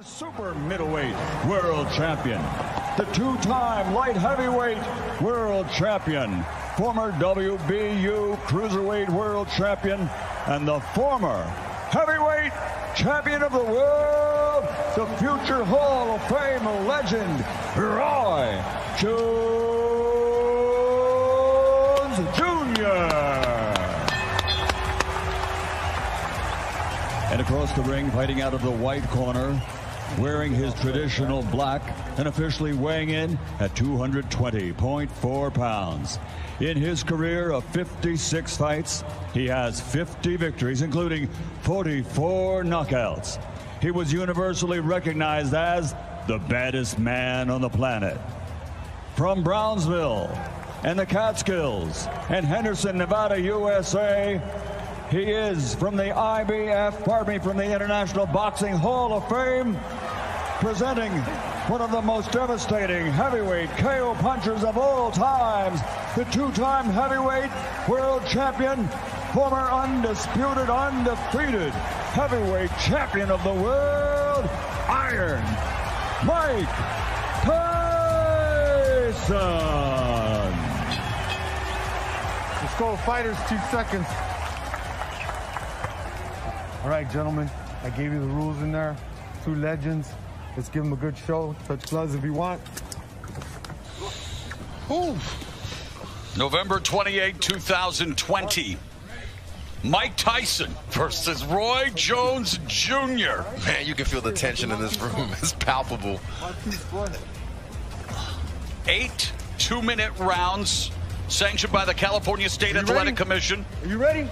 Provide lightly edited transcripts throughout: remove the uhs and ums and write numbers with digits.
Super middleweight world champion, the two-time light heavyweight world champion, former WBU cruiserweight world champion, and the former heavyweight champion of the world, the future Hall of Fame legend, Roy Jones Jr. And across the ring, fighting out of the white corner, wearing his traditional black and officially weighing in at 220.4 pounds. In his career of 56 fights, he has 50 victories, including 44 knockouts. He was universally recognized as the baddest man on the planet. From Brownsville and the Catskills and Henderson, Nevada, USA, he is from the from the International Boxing Hall of Fame, presenting one of the most devastating heavyweight KO punchers of all times, the two-time heavyweight world champion, former undisputed, undefeated heavyweight champion of the world, Iron Mike Tyson. Let's go, fighters, 2 seconds. All right, gentlemen, I gave you the rules in there. 2 legends. Let's give them a good show. Touch gloves if you want. Ooh. November 28, 2020. Mike Tyson versus Roy Jones Jr. Man, you can feel the tension in this room. It's palpable. 8 two-minute rounds sanctioned by the California State Athletic Commission. Are you ready?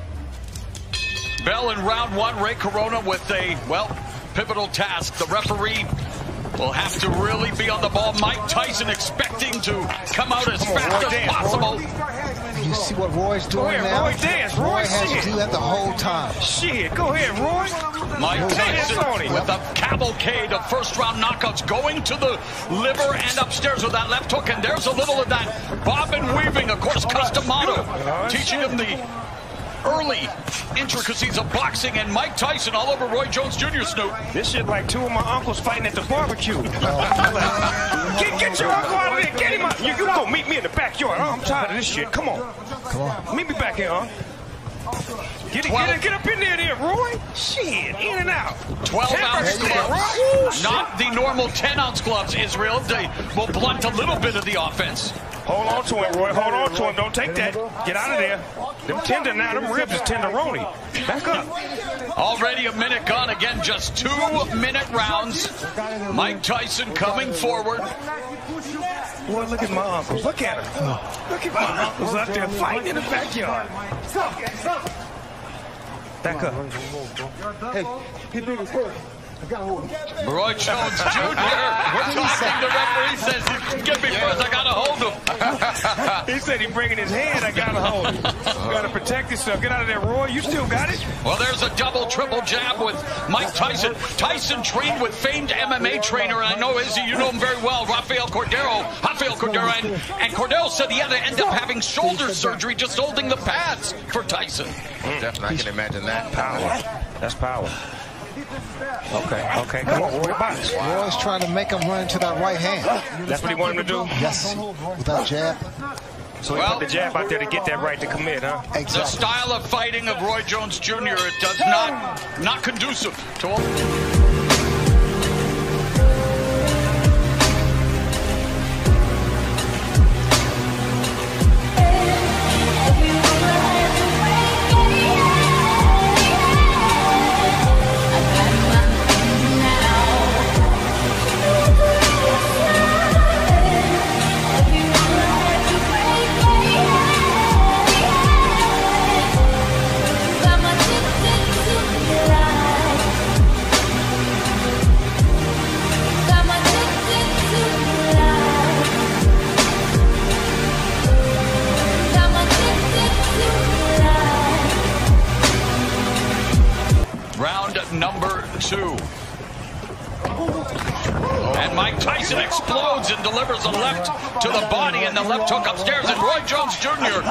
Bell in round 1, Ray Corona with a, well, pivotal task. The referee will have to really be on the ball. Mike Tyson expecting to come out as fast as possible. You see what Roy's doing now? Roy dance. Roy has to do that the whole time. Shit, go ahead, Roy. Mike Tyson with a cavalcade of first-round knockouts going to the liver and upstairs with that left hook. And there's a little of that bobbin weaving, of course, Customato, teaching him the early intricacies of boxing, and Mike Tyson all over Roy Jones Jr. Snoop. This shit like 2 of my uncles fighting at the barbecue. Get your uncle out of there. Get him out. You go meet me in the backyard. I'm tired of this shit. Come on. Meet me back here, huh? Get up in there, Roy. Shit, in and out. 12-ounce gloves. Not the normal 10-ounce gloves, Israel. They will blunt a little bit of the offense. Hold on to him, Roy. Hold on to him. Don't take that. Get out of there. Them tender now. Them ribs is tenderoni. Back up. Already a minute gone. Again, just 2-minute rounds. Mike Tyson coming forward. Boy, look at my uncles. Look at them. Look at my uncles out there fighting in the backyard. Back up. Hey, he big as hell. I got hold of him. Roy Jones Jr. We're talking. The referee says, "Get me first. I got to hold him." He said he's bringing his hand. I got to hold him. You got to protect yourself. Get out of there, Roy. You still got it. Well, there's a double, triple jab with Mike Tyson. Tyson trained with famed MMA trainer, and I know Izzy, you know him very well, Rafael Cordero. And Cordero said he had to end up having shoulder surgery just holding the pads for Tyson. Definitely, I can imagine that. Power. That's power. Okay, come on, Roy, box. Roy's trying to make him run into that right hand. That's what he wanted him to do? Yes, with that jab. So he put the jab out there to get that right to commit, huh? Exactly. The style of fighting of Roy Jones Jr., it does not conducive to all. Number 2. And Mike Tyson explodes and delivers a left to the body and the left hook upstairs. And Roy Jones Jr.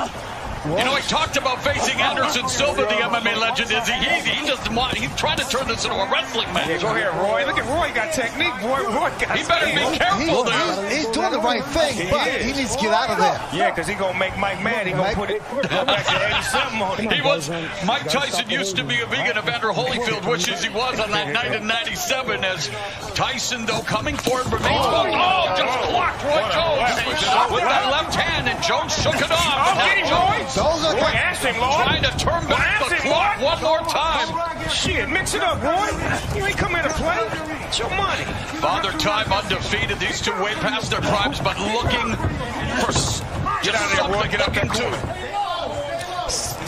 You know, he talked about facing Anderson Silva, the MMA legend. He just he's trying to turn this into a wrestling match. Yeah, go ahead, Roy. Look at Roy got technique. Roy got he better be careful there. He's doing the right thing, but he needs to get out of there. Yeah, because he's going to make Mike mad. He's going to go back to 80-something on him. Mike Tyson used to be a vegan. Evander Holyfield wishes he was on that night in 97 as Tyson, though, coming forward remains. Just blocked Roy Jones with that left hand, and Jones shook it off. Roy, ask him, Lord. Trying to turn back the clock one more time. Shit, mix it up, Roy. You ain't come here to play. It's your money. Father Time undefeated. These two way past their primes, but looking for just something to look into.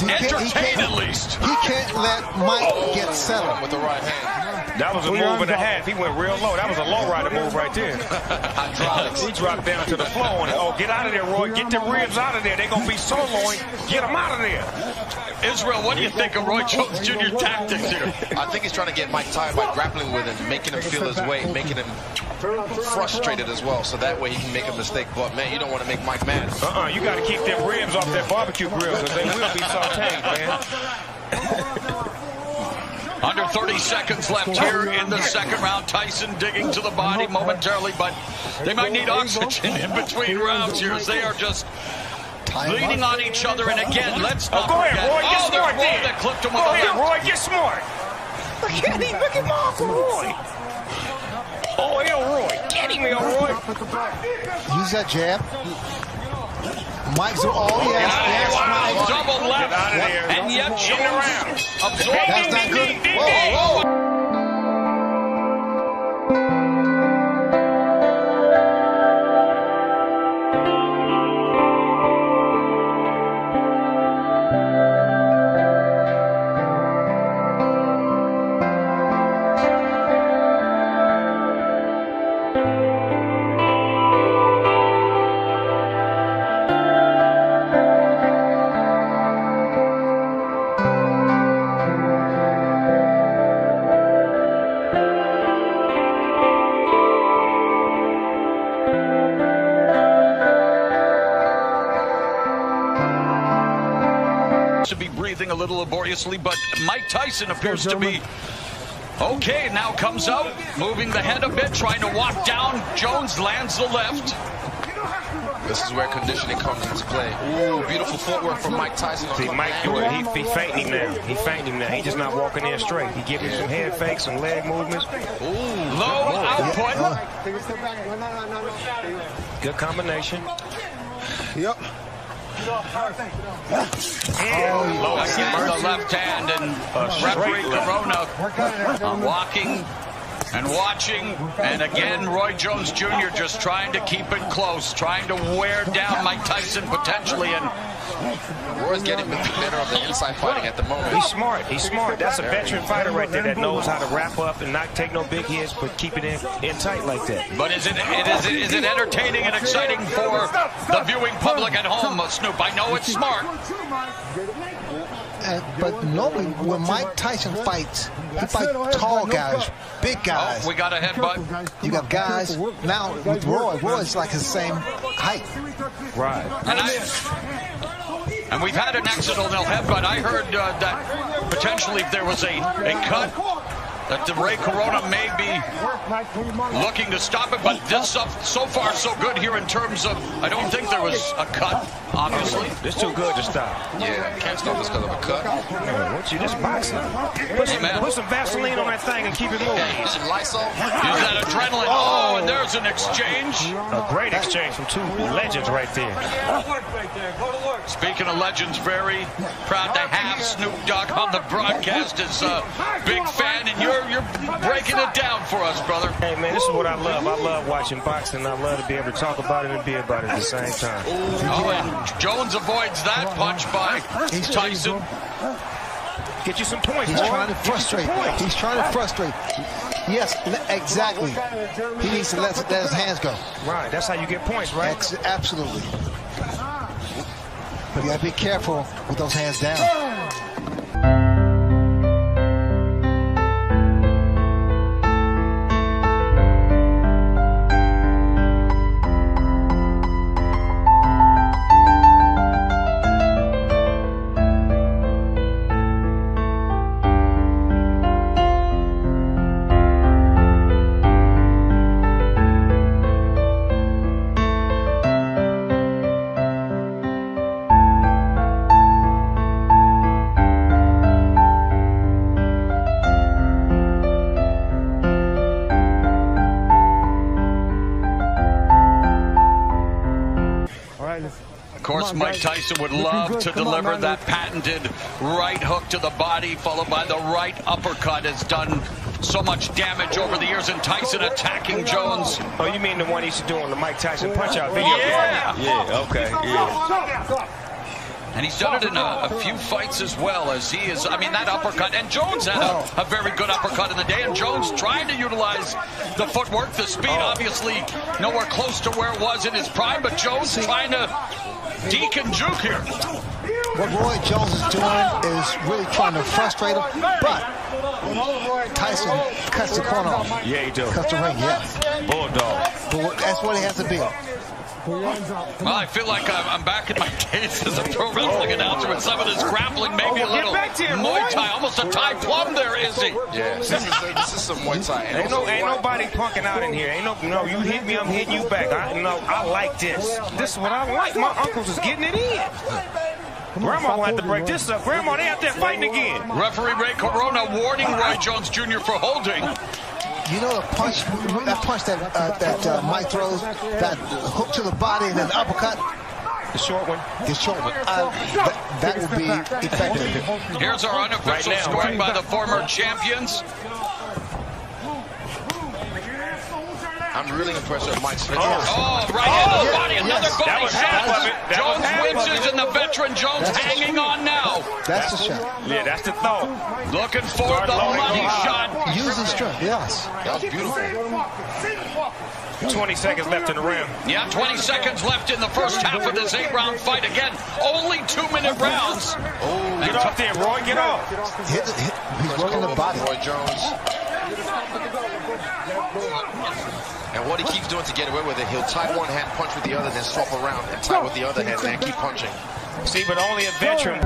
Entertain at least. He can't let Mike get settled with the right hand. That was a move and a half. He went real low. That was a low rider move right there. He dropped down to the floor on it. Oh, get out of there, Roy. Get the ribs out of there. They're going to be soloing. Get them out of there. Israel, what do you think of Roy Jones Jr.'s tactics here? I think he's trying to get Mike tired by grappling with him, making him feel his weight, making him frustrated as well, so that way he can make a mistake. But, man, you don't want to make Mike mad. You got to keep them ribs off that barbecue grill because they will be sauteed, man. Under 30 seconds left here in the second round. Tyson digging to the body momentarily, but they might need oxygen in between rounds here as they are just leaning on each other. And again, let's not go forget. Ahead, Roy, get smart Roy that clipped him with go a ahead, left. Roy, get smart. Look at him. Look at Uncle Roy. Oh, Roy. Get him, Roy. Use that jab. Mike's yes, Mike. Double left. Get out of there. And yet Jones absorbed. That's not good. Whoa. To be breathing a little laboriously, but Mike Tyson appears to be okay. Now comes out, moving the head a bit, trying to walk down. Jones lands the left. This is where conditioning comes into play. Ooh, beautiful footwork from Mike Tyson. See, Mike do it. He fainting now. He fainting now. He just not walking in straight. He giving some head fakes, some leg movements. Ooh, low output. Good combination. Yep. Again, the left hand, and referee Corona walking and watching, and again Roy Jones Jr. just trying to keep it close, trying to wear down Mike Tyson potentially, and Roy's getting the better of the inside fighting at the moment. He's smart. He's smart. That's a veteran fighter right there that knows how to wrap up and not take no big hits, but keep it in tight like that. But is it entertaining and exciting for the viewing public at home, Snoop? I know it's smart. But normally when Mike Tyson fights, he fights tall guys, big guys. Oh, we got a headbutt. You got guys now with Roy's like his same height. Right. And we've had an accidental headbutt. I heard that potentially if there was a cut, that the Ray Corona may be looking to stop it, but this so far so good here in terms of, I don't think there was a cut, obviously. It's too good to stop. Yeah, can't stop this because of a cut. Once you just boxing, put some Vaseline on that thing and keep it moving. Use some Lysol. Use that adrenaline. Oh, and there's an exchange. A great exchange from two legends right there. Speaking of legends, very proud to have Snoop Dogg on the broadcast as a big fan, and you're breaking it down for us, brother. Hey, man, this is what I love. I love watching boxing. I love to be able to talk about it and be about it at the same time. Oh, and Jones avoids that punch by Tyson. Get you some points. He's trying to frustrate. He's trying to frustrate. Yes, exactly. He needs to let his hands go. Right, that's how you get points, right? Absolutely. But you got to be careful with those hands down. course, Mike Tyson would love to deliver that patented right hook to the body, followed by the right uppercut. Has done so much damage over the years, and Tyson attacking Jones. Oh, you mean the one he used to do on the Mike Tyson Punch-Out video? Yeah, okay, yeah. And he's done it in a few fights as well, as he is, I mean, that uppercut. And Jones had a very good uppercut in the day, and Jones trying to utilize the footwork, the speed, obviously nowhere close to where it was in his prime, but Jones trying to deke and juke here. What Roy Jones is doing is really trying to frustrate him, but Tyson cuts the corner off. Yeah, he does. Cuts the ring, yes. Bulldog. But that's what he has to be. Well, I feel like I'm back in my days as a pro wrestling announcer with some of this grappling, maybe a little Muay Thai, almost a Thai plum there, is he? Yeah, this is some Muay Thai. Ain't nobody punking out in here. No, you hit me, I'm hitting you back. I like this. This is what I like. My uncles is getting it in. Grandma will have to break this up. Grandma, they out there fighting again. Referee Ray Corona warning Roy Jones Jr. for holding. You know the punch, that Mike throws, that hook to the body and then the uppercut? The short one? The short one. That would be effective. Here's our unofficial scoring by the former champions. I'm really impressed with Mike's finish. Oh, right into the body, another body shot. Jones winches, and the veteran Jones hanging on now. That's the shot. Yeah, that's the thought. Looking for the money shot. Using strength, yes. That was beautiful. 20 seconds left in the round. Yeah, 20 seconds left in the first half of this 8-round fight. Again, only 2-minute rounds. Oh, get off there, Roy, get off. He's working the body. Roy Jones. And what he keeps doing to get away with it, he'll tie one hand, punch with the other, then swap around and tie with the other hand, and keep punching. See, but only a veteran.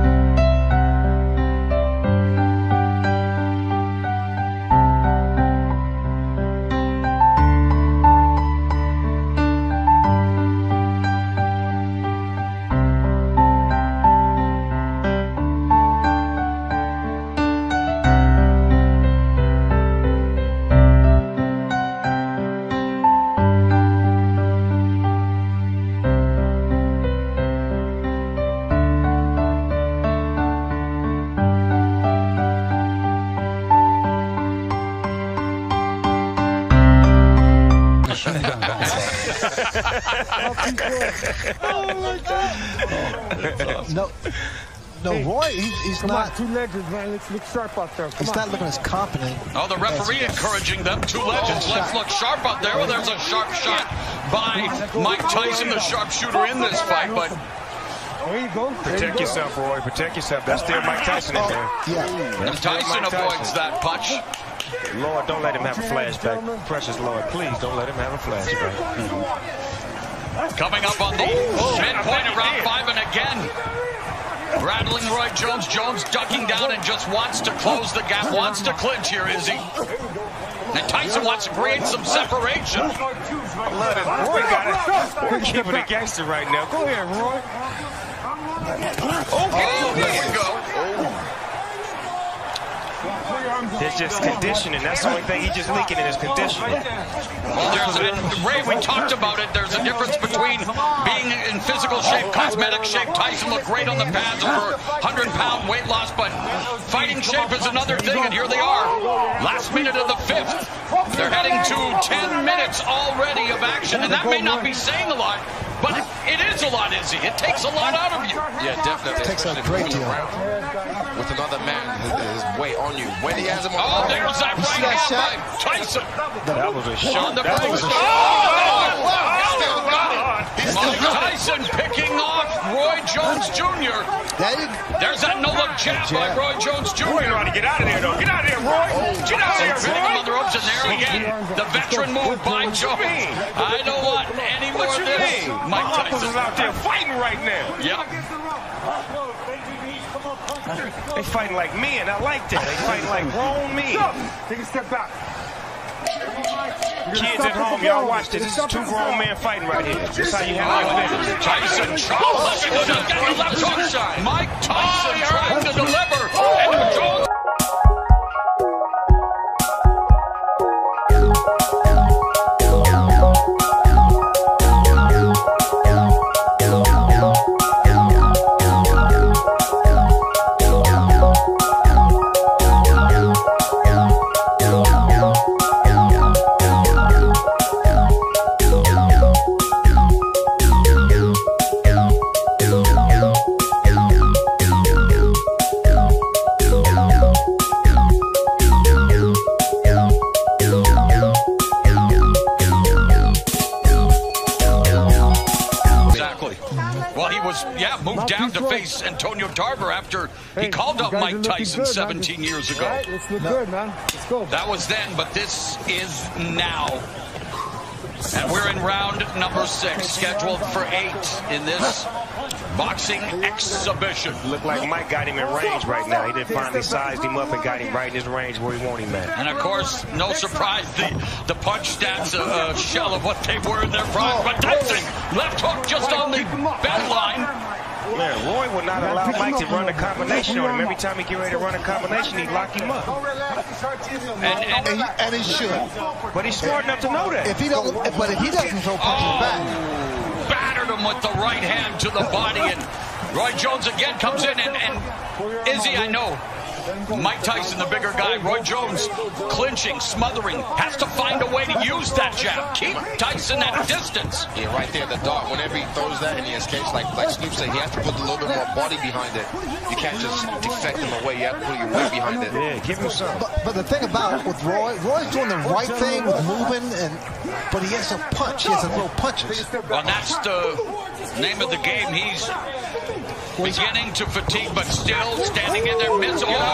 No, Roy, he's not. Two legends, man. Let's look sharp out there. He's not looking as confident. Oh, the referee encouraging them. Two legends. Let's look sharp out there. Well, there's a sharp shot by Mike Tyson, the sharpshooter in this fight. But there you go. Protect yourself, Roy. Protect yourself. That's still Mike Tyson in there. Yeah. Tyson avoids that punch. Lord, don't let him have a flashback. Precious Lord, please don't let him have a flashback. Coming up on the midpoint of round 5, and again, rattling Roy Jones. Jones ducking down and just wants to close the gap, wants to clinch here, is he? And Tyson wants to create some separation. Roy got it. We're keeping it gangster right now. Go ahead, Roy. Oh, there you go. There's just conditioning. That's the only thing he's just leaking in his conditioning. Well, Ray, we talked about it. There's a difference between being in physical shape, cosmetic shape. Tyson looked great on the pads for 100-pound weight loss, but fighting shape is another thing, and here they are. Last minute of the 5th. They're heading to 10 minutes already of action, and that may not be saying a lot, but it is a lot, Izzy. It takes a lot out of you. Yeah, definitely. It takes a great deal. With another man his weight on you. When he has him on Oh, there's that right hand by Tyson. That was a shot. That was a Mike Tyson picking off Roy Jones Jr. There's that no-look jab by Roy Jones Jr. Roy trying to get out of there, though. Get out of there, Roy. Get out of there, Hitting him on the Roy. ropes, and there again, the veteran move by Jones. I don't want any more What of you this. mean? Mike My uncles is Tyson. out there fighting right now. Yep. They fighting like men. I like that. They fighting like grown men. Take a step back. Kids at home, y'all watch this. This is two grown men fighting right here. This is how you handle it. Tyson tries to get the left hook. Mike Tyson trying to deliver. And Jones. was, moved down to face Antonio Tarver after he called up Mike Tyson 17 years ago. Right, let's look good, man. Let's go. That was then, but this is now. And we're in round number 6, scheduled for 8 in this boxing exhibition. Look like Mike got him in range right now. He did finally sized him up and got him right in his range where he wanted him at. And of course, no surprise, the punch stats a shell of what they were in their prime. But Tyson, left hook just on the bell line. Man, Roy would not allow Mike to run a combination on him. Every time he get ready to run a combination, he'd lock him up. And he should. But he's smart enough to know that. If he doesn't throw punches back. Battered him with the right hand to the body, and Roy Jones again comes in, and Izzy, I know Mike Tyson, the bigger guy, Roy Jones clinching, smothering, has to find a way to use that jab, keep Tyson at distance. Yeah, right there, the dart, whenever he throws that and he escapes, like Snoop said, he has to put a little bit more body behind it. You can't just defect him away, you have to put your weight behind it. Yeah, give him some. But the thing about it with Roy's doing the right thing with moving, but he has to punch, he has to throw punches. Well, that's the name of the game. He's beginning to fatigue, but still standing in there.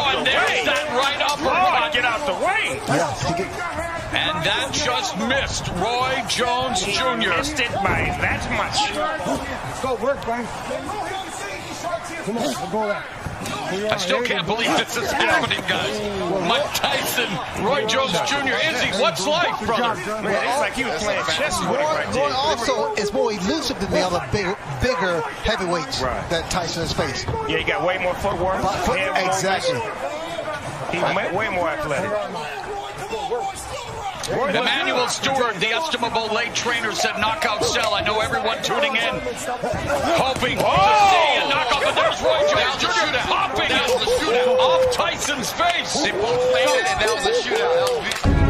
And there's that right uppercut. Get out the way. And that just missed Roy Jones Jr. Missed it by that much. Let's go, work, man. Come on, we'll go there. I still can't believe this is happening, guys. Mike Tyson, Roy Jones Jr. Izzy, what's life, brother? Man, it's like he was playing chess with him right there. Roy also is more elusive than the other bigger heavyweights that Tyson has faced. Yeah, he got way more footwork. Exactly. He's way more athletic. Emmanuel Stewart, the estimable late trainer, said knockout sell. I know everyone tuning in, hoping to see a knockout, but there's Roy Jones Jr. popping off Tyson's face. They both faded, and that was a shootout.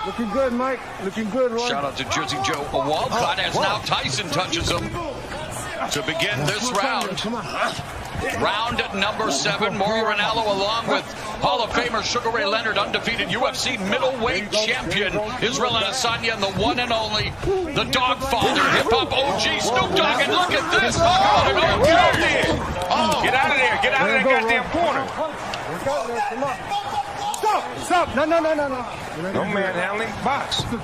Looking good, Mike. Looking good, Roy. Shout out to Jersey Joe. A Walcott as now Tyson touches him to begin this round. Round number 7. Mauro Ranallo along with Hall of Famer Sugar Ray Leonard, undefeated UFC middleweight champion Israel Adesanya, and the one and only, the Dogfather, hip-hop OG Snoop Dogg. And look at this. Get out of there. Get out of that goddamn corner. Come on. Stop. No. No manhandling. Box. Of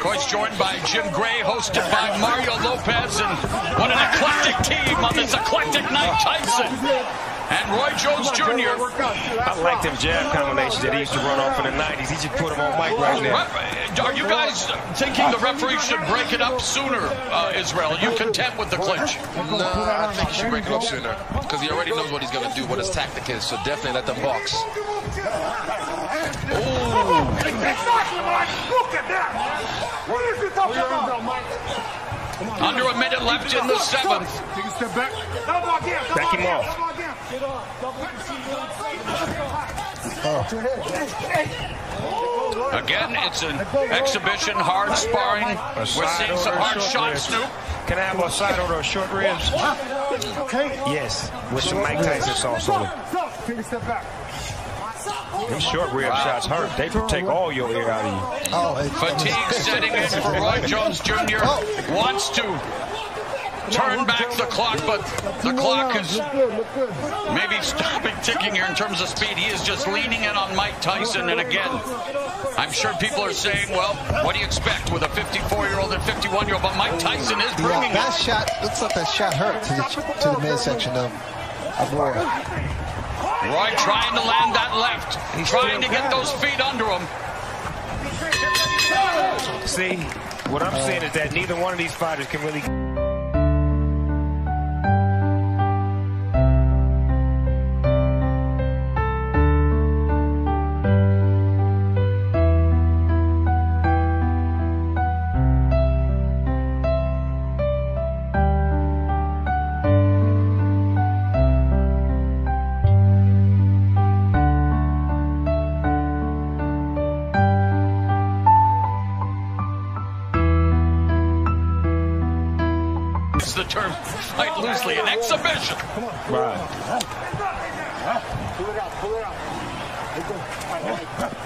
course, joined by Jim Gray, hosted by Mario Lopez, and what an eclectic team on this eclectic night. Tyson and Roy Jones Jr. I like them jab combinations that he used to run off in the 90s. He just put them on Mike right now. Are you guys thinking the referee should break it up sooner, Israel? Are you content with the clinch? No, I think he should break it up sooner because he already knows what he's going to do, what his tactic is, so definitely let them box. Oh. Look at that. What is he talking about? Under a minute left in the 7th. Take a step back. Back him off. Again, it's an exhibition, hard sparring. We're seeing some hard shots, Snoop. Can I have a side order of short ribs? Yes, with some Mike Tyson sauce on them. Take a step back. Them short rib shots hurt. They take all your air out of you. Fatigue setting in for Roy Jones Jr. Wants to turn back the clock, but the clock is maybe stopping ticking here in terms of speed. He is just leaning in on Mike Tyson, and again, I'm sure people are saying, well, what do you expect with a 54-year-old and 51-year-old? But Mike Tyson is bringing it. That shot, looks like that shot hurt to the midsection of Roy. Roy trying to land that left, trying to get those feet under him. See, what I'm saying is that neither one of these fighters can really... use the term fight loosely, an exhibition. Right.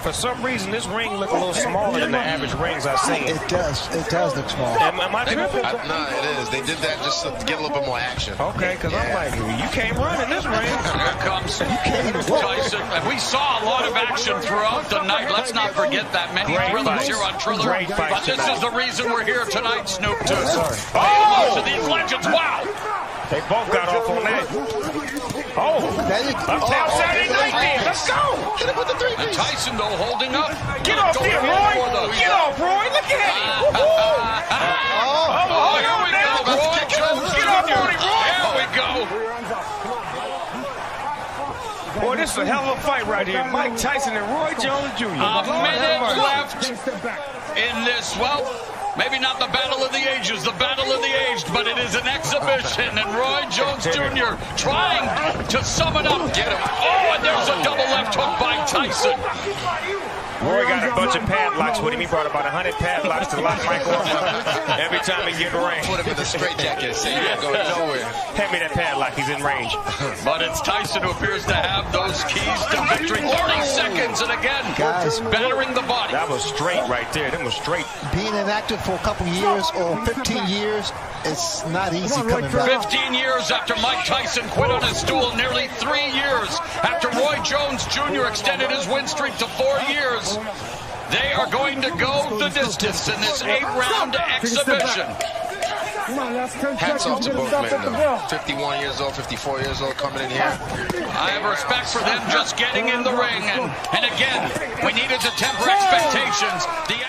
For some reason, this ring look a little smaller than the average rings I've seen. It does. It does look small. Am I tripping? No, it is. They did that just to get a little bit more action. Okay, because I'm like, you can't run in this ring. Here comes Tyson. And we saw a lot of action throughout the night. Let's not forget that many thrillers here on Triller. But this is the reason we're here tonight, Snoop, to watch these legends. Wow! They both got off on that. Oh, Uptown Saturday Night then. Let's go. Hit him with the 3 piece. Tyson, though, holding up. Get off there, Roy. Get off, Roy. Look at him. Here we go. Roy Jones Get off, Jr. Roy. There we go. Boy, this is a hell of a fight right here. Mike Tyson and Roy Jones Jr. A minute left in this. Well, maybe not the battle of the ages, the battle of the aged, but it is an exhibition. And Roy Jones Jr. trying to sum it up. Get him. Oh, and there's a double left hook by Tyson. Roy got a bunch of padlocks with him. He brought about 100 padlocks to lock Mike off every time he get in range. Put him in the straitjacket, so you're not going nowhere. Hand me that padlock. He's in range. But it's Tyson who appears to have those keys to victory. 30 seconds, and again, Guys, battering the body. That was straight right there. That was straight. Being inactive for a couple years or 15 years, it's not easy coming back. 15 years after Mike Tyson quit on his stool, nearly 3 years after Roy Jones Jr. extended his win streak to 4 years. They are going to go the distance in this 8-round exhibition. Hats off to both men, though. 51 years old, 54 years old, coming in here. I have respect for them just getting in the ring. And again, we needed to temper expectations. The